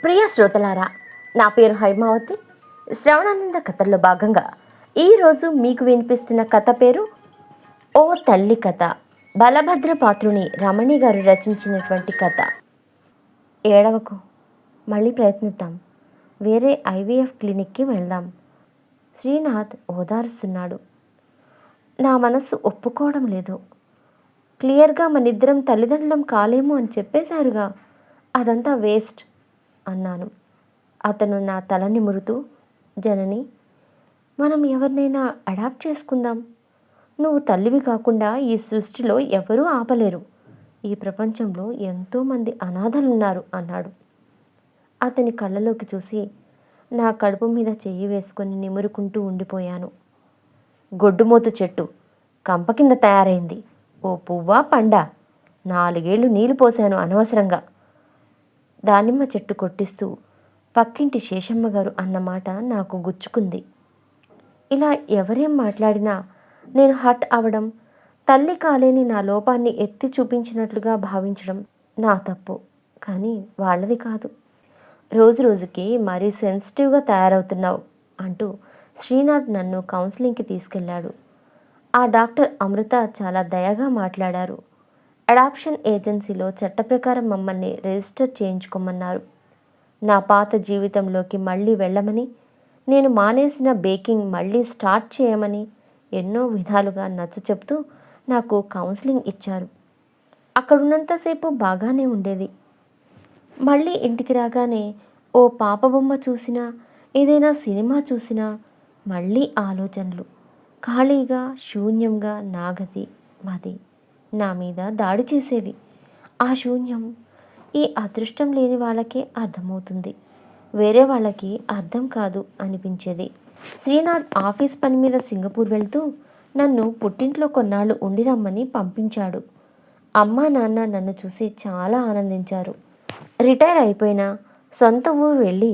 ప్రియ శ్రోతలారా, నా పేరు హైమావతి. శ్రవణానంద కథల్లో భాగంగా ఈరోజు మీకు వినిపిస్తున్న కథ పేరు ఓ తల్లి కథ. బలభద్ర పాత్రుని రమణి గారు రచించినటువంటి కథ. ఏడవకు, మళ్ళీ ప్రయత్నిద్దాం, వేరే ఐవీఎఫ్ క్లినిక్కి వెళ్దాం. శ్రీనాథ్ ఓదారుస్తున్నాడు. నా మనస్సు ఒప్పుకోవడం లేదు. క్లియర్గా మనిద్దరం తల్లిదండ్రులం కాలేము అని చెప్పేశారుగా, అదంతా వేస్ట్ అన్నాను. అతను నా తల నిమురుతూ, జనని, మనం ఎవరినైనా అడాప్ట్ చేసుకుందాం. నువ్వు తల్లివి కాకుండా ఈ సృష్టిలో ఎవరూ ఆపలేరు. ఈ ప్రపంచంలో ఎంతోమంది అనాథలున్నారు అన్నాడు. అతని కళ్ళలోకి చూసి నా కడుపు మీద చెయ్యి వేసుకొని నిమురుకుంటూ ఉండిపోయాను. గొడ్డుమోతు చెట్టు కంప కింద తయారైంది. ఓ పువ్వా పండా? 4 ఏళ్ళు నీళ్లు పోశాను అనవసరంగా. దానిమ్మ చెట్టు కొట్టిస్తూ పక్కింటి శేషమ్మ గారు అన్నమాట నాకు గుచ్చుకుంది. ఇలా ఎవరేం మాట్లాడినా నేను హర్ట్ అవడం, తల్లి కాలేని నా లోపాన్ని ఎత్తి చూపించినట్లుగా భావించడం నా తప్పు, కానీ వాళ్ళది కాదు. రోజు రోజుకి మరీ సెన్సిటివ్గా తయారవుతున్నావు అంటూ శ్రీనాథ్ నన్ను కౌన్సిలింగ్కి తీసుకెళ్లాడు. ఆ డాక్టర్ అమృత చాలా దయగా మాట్లాడారు. అడాప్షన్ ఏజెన్సీలో చట్ట ప్రకారం మమ్మల్ని రిజిస్టర్ చేయించుకోమన్నారు. నా పాత జీవితంలోకి మళ్ళీ వెళ్ళమని, నేను మానేసిన బేకింగ్ మళ్ళీ స్టార్ట్ చేయమని ఎన్నో విధాలుగా నచ్చ చెప్తూ నాకు కౌన్సిలింగ్ ఇచ్చారు. అక్కడున్నంతసేపు బాగానే ఉండేది. మళ్ళీ ఇంటికి రాగానే ఓ పాప బొమ్మ చూసినా, ఏదైనా సినిమా చూసినా మళ్ళీ ఆలోచనలు. ఖాళీగా, శూన్యంగా నాగది మాది నా మీద దాడి చేసేవి. ఆ శూన్యం ఈ అదృష్టం లేని వాళ్ళకే అర్థమవుతుంది, వేరే వాళ్ళకి అర్థం కాదు అనిపించేది. శ్రీనాథ్ ఆఫీస్ పని మీద సింగపూర్ వెళ్తూ నన్ను పుట్టింట్లో కొన్నాళ్ళు ఉండి రమ్మని పంపించాడు. అమ్మా నాన్న నన్ను చూసి చాలా ఆనందించారు. రిటైర్ అయిపోయినా సొంత ఊరు వెళ్ళి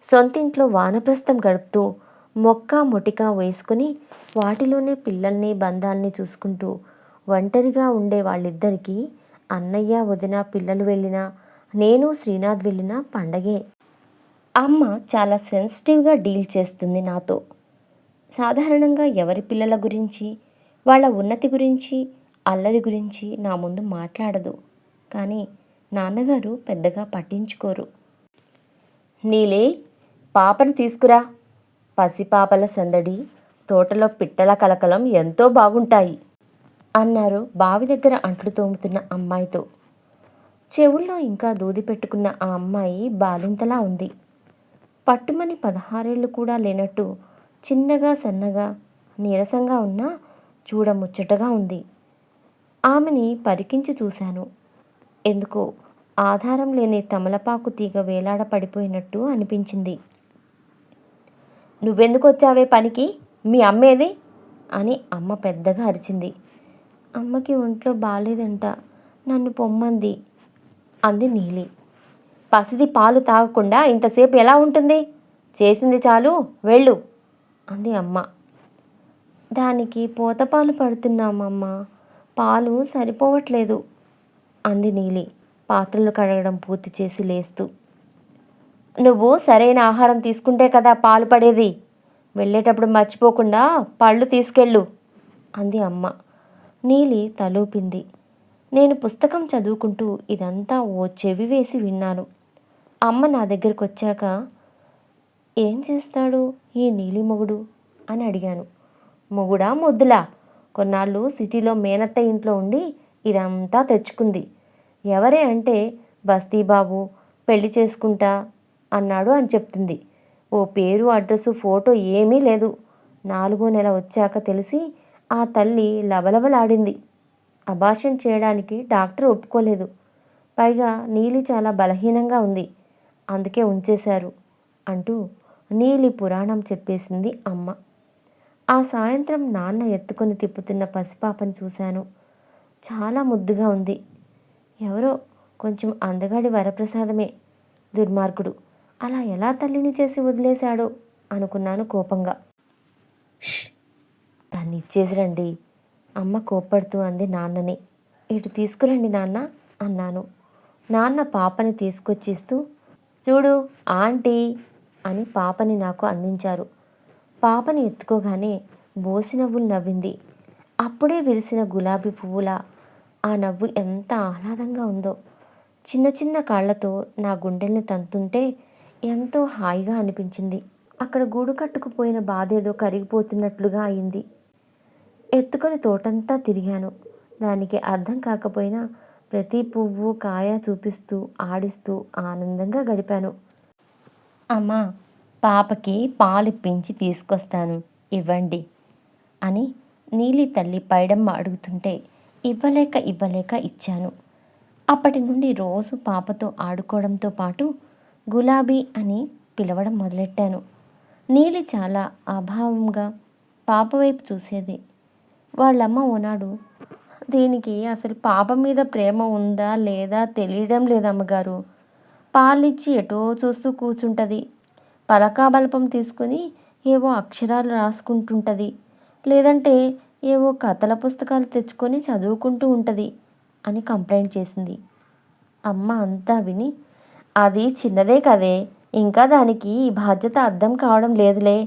సొంతింట్లో వానప్రస్థం గడుపుతూ మొక్క మొటిక వేసుకుని వాటిలోనే పిల్లల్ని బంధాల్ని చూసుకుంటూ ఒంటరిగా ఉండే వాళ్ళిద్దరికీ అన్నయ్య వదిన పిల్లలు వెళ్ళినా, నేను శ్రీనాథ్ వెళ్ళినా పండగే. అమ్మ చాలా సెన్సిటివ్గా డీల్ చేస్తుంది నాతో. సాధారణంగా ఎవరి పిల్లల గురించి, వాళ్ళ ఉన్నతి గురించి, అల్లరి గురించి నా ముందు మాట్లాడదు. కానీ నాన్నగారు పెద్దగా పట్టించుకోరు. నీలే, పాపను తీసుకురా. పసిపాపల సందడి, తోటలో పిట్టల కలకలం ఎంతో బాగుంటాయి అన్నారు బావి దగ్గర అంట్లు తోముతున్న అమ్మాయితో. చెవుల్లో ఇంకా దూది పెట్టుకున్న ఆ అమ్మాయి బాలింతలా ఉంది. పట్టుమని 16 ఏళ్ళు కూడా లేనట్టు చిన్నగా, సన్నగా, నీరసంగా ఉన్నా చూడముచ్చటగా ఉంది. ఆమెని పరికించి చూశాను. ఎందుకో ఆధారం లేని తమలపాకు తీగ వేలాడ పడిపోయినట్టు అనిపించింది. నువ్వెందుకు వచ్చావే పనికి? మీ అమ్మేది అని అమ్మ పెద్దగా అరిచింది. అమ్మకి ఒంట్లో బాగాలేదంట, నన్ను పొమ్మంది అంది నీలి. పసిది పాలు తాగకుండా ఇంతసేపు ఎలా ఉంటుంది? చేసింది చాలు, వెళ్ళు అంది అమ్మ. దానికి పోతపాలు పడుతున్నామమ్మ, పాలు సరిపోవట్లేదు అంది నీలి పాత్రలు కడగడం పూర్తి చేసి లేస్తూ. నువ్వు సరైన ఆహారం తీసుకుంటే కదా పాలు పడేది. వెళ్ళేటప్పుడు మర్చిపోకుండా పళ్ళు తీసుకెళ్ళు అంది అమ్మ. నీలి తలూపింది. నేను పుస్తకం చదువుకుంటూ ఇదంతా ఓ చెవి వేసి విన్నాను. అమ్మ నా దగ్గరకు వచ్చాక, ఏం చేస్తాడు ఈ నీలి మొగుడు అని అడిగాను. మొగుడా మొద్దులా? కొన్నాళ్ళు సిటీలో మేనత్త ఇంట్లో ఉండి ఇదంతా తెచ్చుకుంది. ఎవరే అంటే బస్తీబాబు పెళ్లి చేసుకుంటా అన్నాడు అని చెప్తుంది. ఓ పేరు, అడ్రస్సు, ఫోటో ఏమీ లేదు. 4వ నెల వచ్చాక తెలిసి ఆ తల్లి లబలబలాడింది. అబార్షన్ చేయడానికి డాక్టర్ ఒప్పుకోలేదు. పైగా నీలి చాలా బలహీనంగా ఉంది, అందుకే ఉంచేశారు అంటూ నీలి పురాణం చెప్పేసింది అమ్మ. ఆ సాయంత్రం నాన్న ఎత్తుకొని తిప్పుతున్న పసిపాపను చూశాను. చాలా ముద్దుగా ఉంది. ఎవరో కొంచెం అందగాడి వరప్రసాదమే. దుర్మార్గుడు అలా ఎలా తల్లిని చేసి వదిలేశాడో అనుకున్నాను కోపంగా. దాన్ని ఇచ్చేసిరండి అమ్మ కోప్పడుతూ అంది నాన్నని. ఇటు తీసుకురండి నాన్న అన్నాను. నాన్న పాపని తీసుకొచ్చిస్తూ, చూడు ఆంటీ అని పాపని నాకు అందించారు. పాపని ఎత్తుకోగానే బోసి నవ్వులు నవ్వింది. అప్పుడే విరిసిన గులాబీ పువ్వులా ఆ నవ్వు ఎంత ఆహ్లాదంగా ఉందో. చిన్న చిన్న కాళ్లతో నా గుండెల్ని తంతుంటే ఎంతో హాయిగా అనిపించింది. అక్కడ గూడు కట్టుకుపోయిన బాధేదో కరిగిపోతున్నట్లుగా అయింది. ఎత్తుకొని తోటంతా తిరిగాను. దానికి అర్థం కాకపోయినా ప్రతి పువ్వు కాయ చూపిస్తూ ఆడిస్తూ ఆనందంగా గడిపాను. అమ్మా, పాపకి పాలిప్పించి తీసుకొస్తాను, ఇవ్వండి అని నీలి తల్లి పైడమ్మ అడుగుతుంటే ఇవ్వలేక ఇచ్చాను. అప్పటి నుండి రోజు పాపతో ఆడుకోవడంతో పాటు గులాబీ అని పిలవడం మొదలెట్టాను. నీలి చాలా అభావంగా పాప వైపు చూసేది. వాళ్ళమ్మ ఓనాడు, దీనికి అసలు పాప మీద ప్రేమ ఉందా లేదా తెలియడం లేదమ్మగారు. పాలిచ్చి ఎటో చూస్తూ కూర్చుంటుంది. పలకాబలపం తీసుకుని ఏవో అక్షరాలు రాసుకుంటుంటుంది, లేదంటే ఏవో కథల పుస్తకాలు తెచ్చుకొని చదువుకుంటూ ఉంటుంది అని కంప్లైంట్ చేసింది. అమ్మ అంతా విని, అది చిన్నదే కదే, ఇంకా దానికి ఈ బాధ్యత అర్థం కావడం లేదులే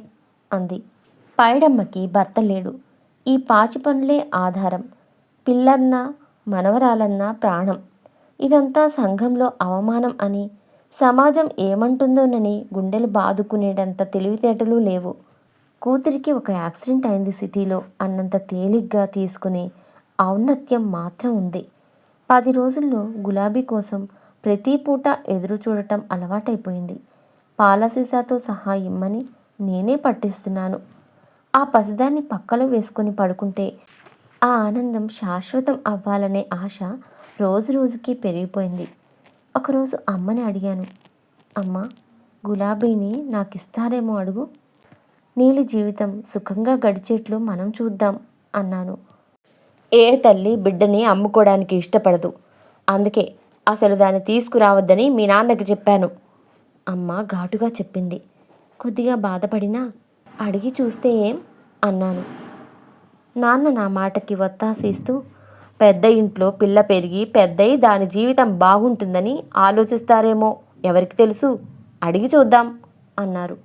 అంది. పైడమ్మకి భర్త లేడు. ఈ పాచి పనులే ఆధారం. పిల్లన్నా మనవరాలన్నా ప్రాణం. ఇదంతా సంఘంలో అవమానం అని, సమాజం ఏమంటుందోనని గుండెలు బాదుకునేటంత తెలివితేటలు లేవు. కూతురికి ఒక యాక్సిడెంట్ అయింది సిటీలో అన్నంత తేలిగ్గా తీసుకునే ఔన్నత్యం మాత్రం ఉంది. 10 రోజుల్లో గులాబీ కోసం ప్రతి పూట ఎదురు చూడటం అలవాటైపోయింది. పాల సీసాతో సహా ఇమ్మని నేనే పట్టిస్తున్నాను. ఆ పసిదాన్ని పక్కలో వేసుకొని పడుకుంటే ఆ ఆనందం శాశ్వతం అవ్వాలనే ఆశ రోజు రోజుకి పెరిగిపోయింది. ఒకరోజు అమ్మని అడిగాను, అమ్మ, గులాబీని నాకు ఇస్తారేమో అడుగు. నీలి జీవితం సుఖంగా గడిచేట్లు మనం చూద్దాం అన్నాను. ఏ తల్లి బిడ్డని అమ్ముకోవడానికి ఇష్టపడదు. అందుకే అసలు దాన్ని తీసుకురావద్దని మీ నాన్నకి చెప్పాను, అమ్మ ఘాటుగా చెప్పింది. కొద్దిగా బాధపడినా అడిగి చూస్తే ఏం అన్నాను. నాన్న నా మాటకి ఒత్తాసు ఇస్తూ, పెద్ద ఇంట్లో పిల్ల పెరిగి పెద్దయి దాని జీవితం బాగుంటుందని ఆలోచిస్తారేమో, ఎవరికి తెలుసు, అడిగి చూద్దాం అన్నారు.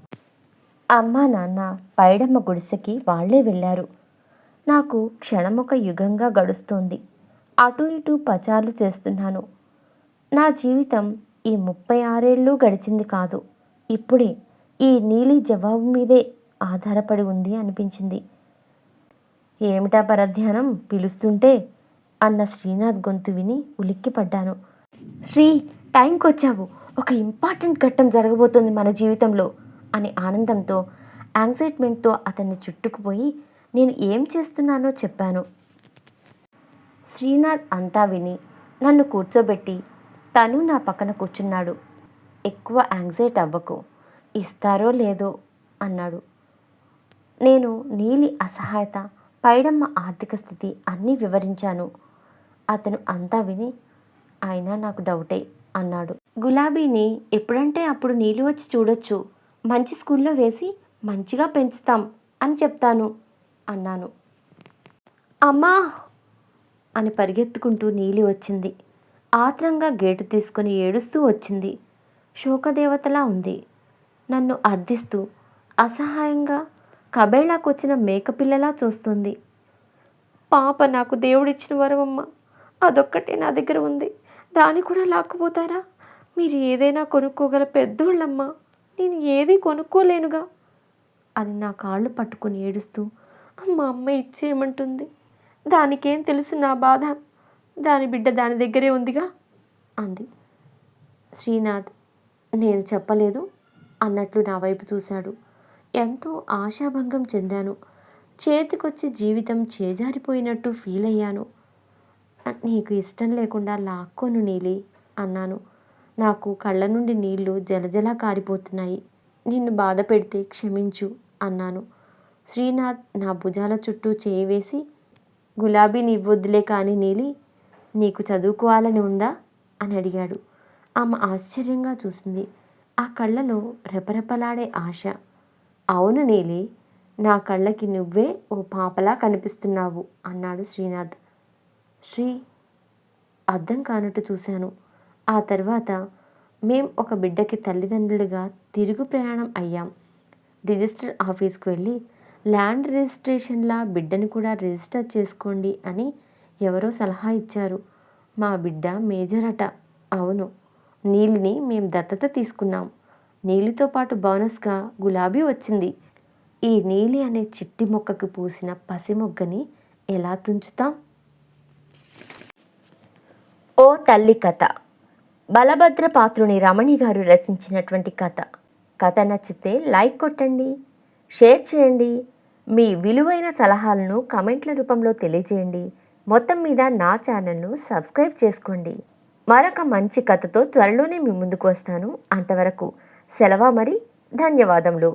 అమ్మ నాన్న పైడమ్మ గుడిసెకి వాళ్లే వెళ్ళారు. నాకు క్షణమొక యుగంగా గడుస్తోంది. అటు ఇటు పచార్లు చేస్తున్నాను. నా జీవితం ఈ 36 ఏళ్ళు గడిచింది కాదు, ఇప్పుడే ఈ నీలి జవాబు మీదే ఆధారపడి ఉంది అనిపించింది. ఏమిటా పరధ్యానం పిలుస్తుంటే అన్న శ్రీనాథ్ గొంతు విని ఉలిక్కిపడ్డాను. శ్రీ, టైంకి వచ్చావు. ఒక ఇంపార్టెంట్ ఘట్టం జరగబోతోంది మన జీవితంలో అని ఆనందంతో యాంగ్జైట్మెంట్తో అతన్ని చుట్టుకుపోయి నేను ఏం చేస్తున్నానో చెప్పాను. శ్రీనాథ్ అంతా విని నన్ను కూర్చోబెట్టి తను నా పక్కన కూర్చున్నాడు. ఎక్కువ యాంగ్జైట్ అవ్వకు, ఇస్తారో లేదో అన్నాడు. నేను నీలి అసహాయత, పైడమ్మ ఆర్థిక స్థితి అన్నీ వివరించాను. అతను అంతా విని, అయినా నాకు డౌటే అన్నాడు. గులాబీని ఎప్పుడంటే అప్పుడు నీళ్ళు వచ్చి చూడొచ్చు, మంచి స్కూల్లో వేసి మంచిగా పెంచుతాం అని చెప్తాను అన్నాను. అమ్మా అని పరిగెత్తుకుంటూ నీలి వచ్చింది. ఆత్రంగా గేటు తీసుకొని ఏడుస్తూ వచ్చింది. శోకదేవతలా ఉంది. నన్ను అర్థిస్తూ అసహాయంగా కబేళాకొచ్చిన మేకపిల్లలా చూస్తుంది. పాప నాకు దేవుడిచ్చిన వరమమ్మ, అదొక్కటే నా దగ్గర ఉంది, దాన్ని కూడా లాక్కుపోతారా? మీరు ఏదైనా కొనుక్కోగల పెద్దోళ్ళమ్మా, నేను ఏదీ కొనుక్కోలేనుగా అని నా కాళ్ళు పట్టుకొని ఏడుస్తూ, మా అమ్మ ఇచ్చేయమంటుంది, దానికేం తెలుసు నా బాధ, దాని బిడ్డ దాని దగ్గరే ఉందిగా అంది. శ్రీనాథ్ నేను చెప్పలేదు అన్నట్లు నా వైపు చూశాడు. ఎంతో ఆశాభంగం చెందాను. చేతికొచ్చి జీవితం చేజారిపోయినట్టు ఫీల్ అయ్యాను. నీకు ఇష్టం లేకుండా లాక్కోను నీలి అన్నాను. నాకు కళ్ళ నుండి నీళ్లు జలజలా కారిపోతున్నాయి. నిన్ను బాధ పెడితే క్షమించు అన్నాను. శ్రీనాథ్ నా భుజాల చుట్టూ చేయి వేసి, గులాబీని ఇవ్వొద్దులే కానీ నీలి, నీకు చదువుకోవాలని ఉందా అని అడిగాడు. ఆమె ఆశ్చర్యంగా చూసింది. ఆ కళ్ళలో రెపరెపలాడే ఆశ. అవును నీలి, నా కళ్ళకి నువ్వే ఓ పాపలా కనిపిస్తున్నావు అన్నాడు శ్రీనాథ్. శ్రీ అర్థం కానట్టు చూశాను. ఆ తర్వాత మేం ఒక బిడ్డకి తల్లిదండ్రులుగా తిరుగు ప్రయాణం అయ్యాం. రిజిస్టర్ ఆఫీస్కి వెళ్ళి ల్యాండ్ రిజిస్ట్రేషన్లా బిడ్డను కూడా రిజిస్టర్ చేసుకోండి అని ఎవరో సలహా ఇచ్చారు. మా బిడ్డ మేజర్ అట. అవును, నీలిని మేం దత్తత తీసుకున్నాం. నీలితో పాటు బోనస్గా గులాబీ వచ్చింది. ఈ నీలి అనే చిట్టి మొక్కకు పూసిన పసి మొగ్గని ఎలా తుంచుతాం? ఓ తల్లి కథ. బలభద్ర పాత్రుని రమణి గారు రచించినటువంటి కథ. కథ నచ్చితే లైక్ కొట్టండి, షేర్ చేయండి. మీ విలువైన సలహాలను కమెంట్ల రూపంలో తెలియజేయండి. మొత్తం మీద నా ఛానల్ను సబ్స్క్రైబ్ చేసుకోండి. మరొక మంచి కథతో త్వరలోనే మీ ముందుకు వస్తాను. అంతవరకు సెలవు మరి. ధన్యవాదములు.